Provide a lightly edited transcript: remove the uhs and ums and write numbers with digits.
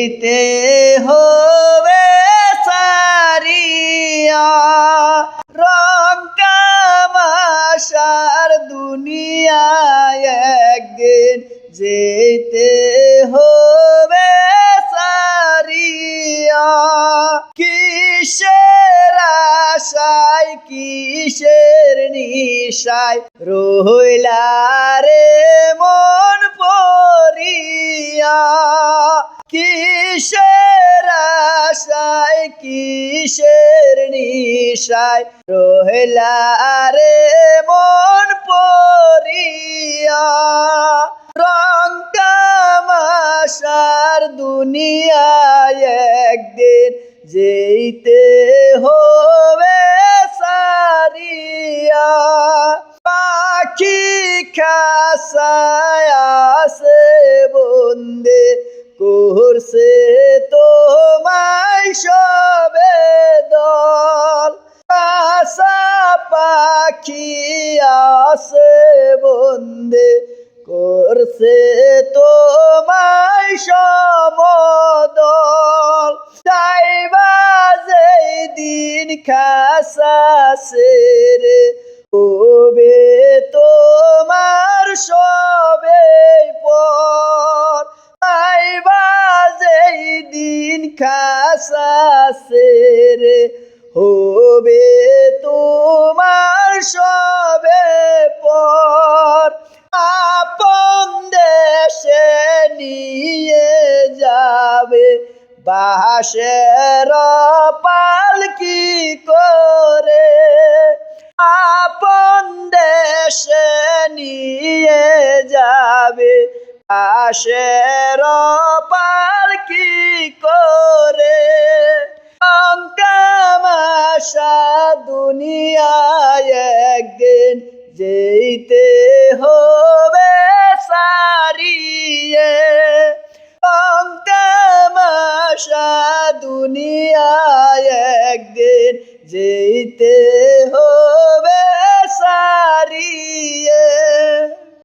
যেতে হবে সারিয়া রং তামাশার দুনিয়ায় একদিন যেতে হবে সারিয়া কিসের আশায় কিসের নিশায় রইলা রে মন পড়িয়া কিসের আশায় কিসের নিশায় রইলা রে মন পড়িয়া রং তামাশার দুনিয়ায় একদিন যেতে হবে সারিয়া পাখি খাসায় আছে বন্দে করছে তোমায় সবে দল আশা পাখি আছে বন্দে করছে তোমায় সমদল যাইবা যেই দিন খাসা সেরে হবে তোমার সবে পর যাইবা যেই দিন খাসা সেরে হবে তোমার সবে পর আপন দেশে নিয়ে যাবে বাঁশের পালকি করে আপন দেশে নিয়ে যাবে বাঁশের পালকি করে তামাশা দুনিয়ায় একদিন যেতে হবে সারিয়ে তামাশা দুনিয়ায় একদিন যেতে হবে